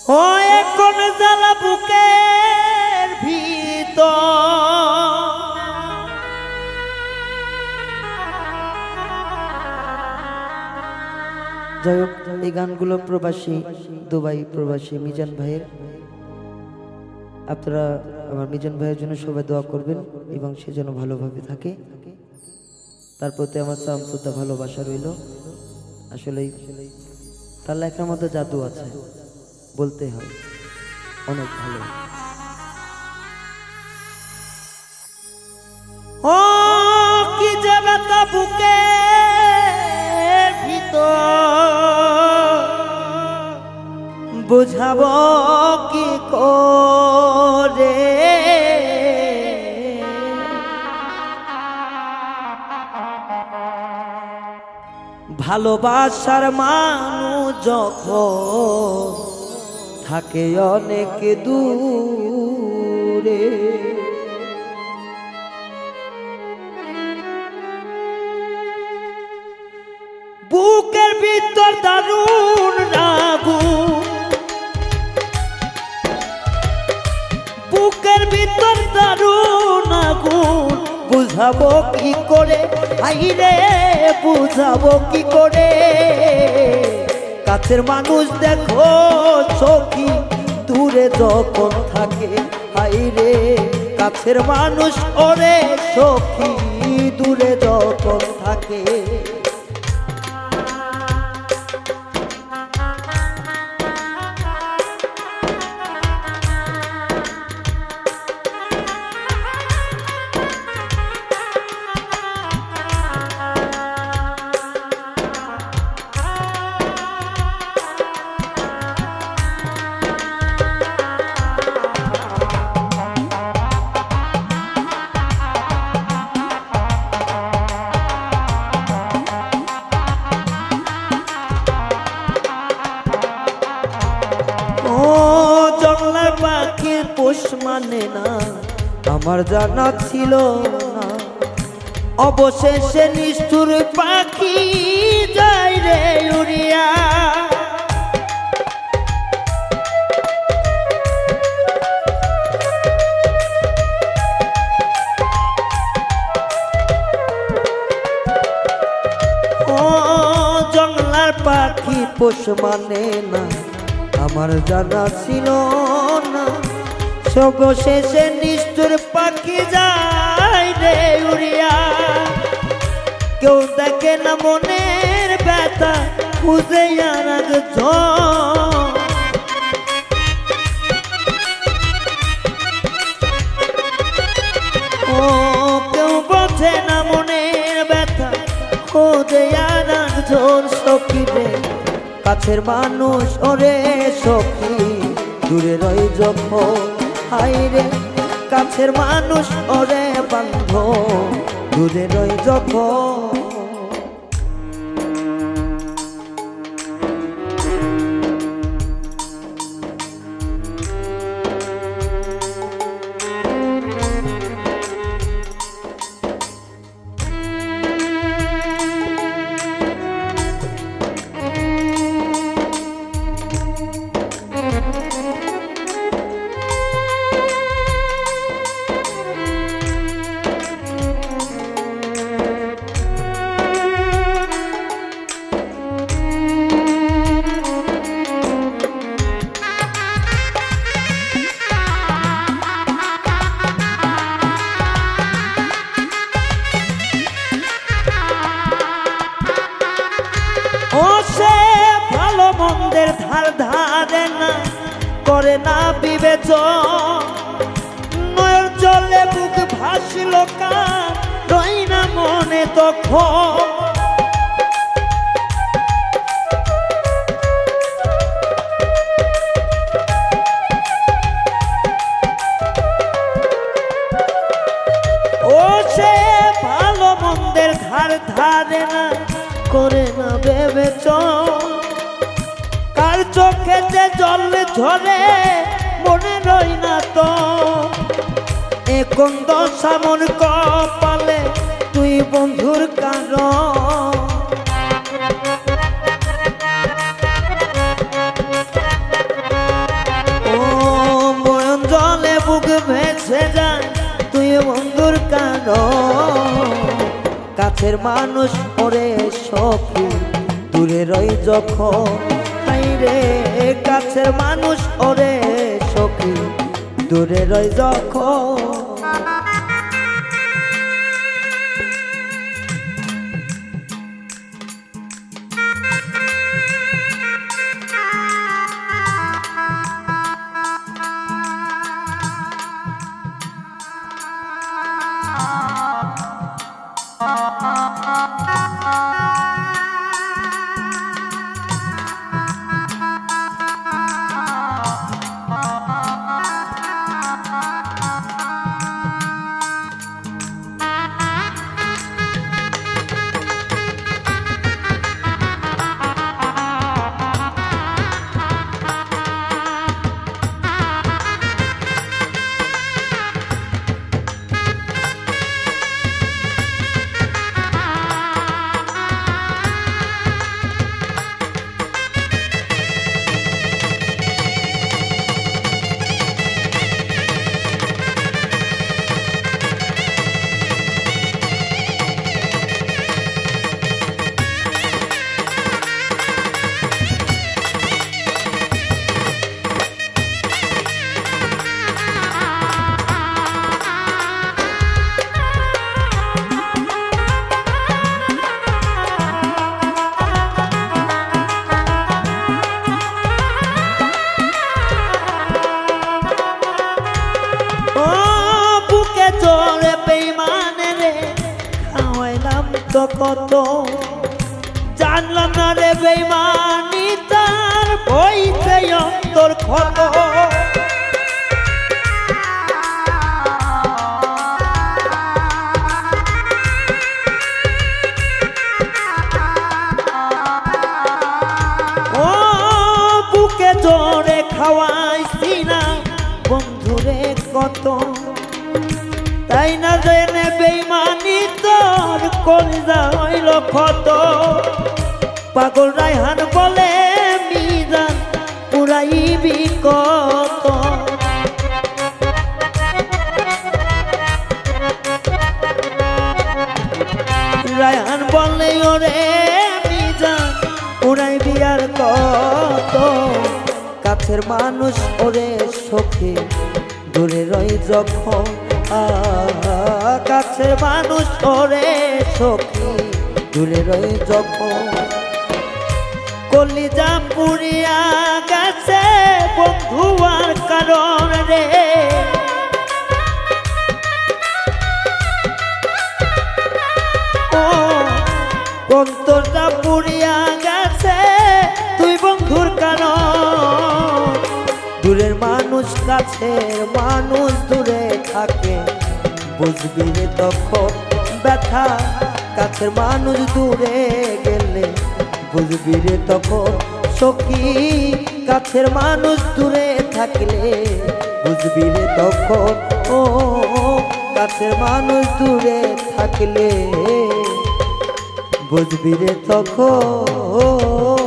ও এখন জ্বালা বুকের ভিতর, যাই হোক এই গানগুলো প্রবাসী দুবাই প্রবাসী মিজান ভাইয়ের। আপনারা আমার মিজান ভাইয়ের জন্য সবাই দোয়া করবেন এবং সে যেন ভালোভাবে থাকে, তার প্রতি আমার শ্রদ্ধা ভালোবাসা রইল। আসলেই তার লেখার মধ্যে জাদু আছে, বলতে হয় অনেক ভালো। ও কি যে ব্যথা বুকের ভিতর, বুঝাবো কি করে, ভালোবাসার মানুষ যখন থাকে অনেক দূরে, বুকের ভিতর দারুণ আগুন, বুকের ভিতর দারুণ আগুন, বুঝাবো কি করে আইরে, বুঝাবো কি করে, কাছের মানুষ দেখো সখী দূরে যখন থাকে, আইরে কাছের মানুষ ওরে সখী দূরে যখন থাকে। পোষ মানে না আমার জানা ছিল না, অবশেষে নিষ্ঠুর পাখি যায় রে উড়িয়া, ও জংলার পাখি পোষ মানে না আমার জানা ছিল না, অবশেষে নিষ্ঠুর পাখি যায় রে উড়িয়া, কেউ দেখে না মনের ব্যথা খুঁজে আর ও কেউ বোঝে না মনের ব্যথা খুঁজে আর একজন সখী রে, কাছের মানুষ ওরে সখী দূরে রই যখন, হাইরে কাছের মানুষ ওরে বান্ধব দূরে রই যখন। মন্দের ধার ধারে না করে না বিবেচন, নয়ন জলে বুক ভাসিল কার রই না মনে তখন, ও সে ভালো মন্দের ধার ধারে না করে না বিবেচন, কার চোখে যে জল ঝরে মনে রই না তো, এখন দশা মন কপালে তুই বন্ধুর কারণ, বুক ভেসে যায় তুই বন্ধুর কারণ। কাছের মানুষ ওরে সখী দূরে রই যখন, হাই রে কাছের মানুষ ওরে সখী দূরে রই যখন। কত জানলাম না রে বেঈমানি তার বইতে অন্তর ক্ষত। ও বুকে জোরে খাওয়াইছি না বন্ধুরে কত, তাই না জেনে বেঈমানি তোর কলিজা হইল ক্ষত। পাগল রায়হান বলে মিজান পুরাইবি কত, রায়হান বলে ওরে মিজান পুরাইবি আর কত। কাছের মানুষ ওরে সখী দূরে রই যখন, কাছের মানুষ ওরে সখী দূরে রই যখন। কলিজা পুরিয়া গেছে বন্ধু আর কারণ রে, অন্তরটা পুরিয়া গেছে তুই বন্ধুর কারণ। দূরের মানুষ কাছের মানুষ দূরে থাকে বুঝবি রে তখন ব্যথা, কাছের মানুষ দূরে গেলে বুঝবি রে তখন সখী। কাছের মানুষ দূরে থাকলে বুঝবি রে তখন, ও কাছের মানুষ দূরে থাকলে বুঝবি রে তখন।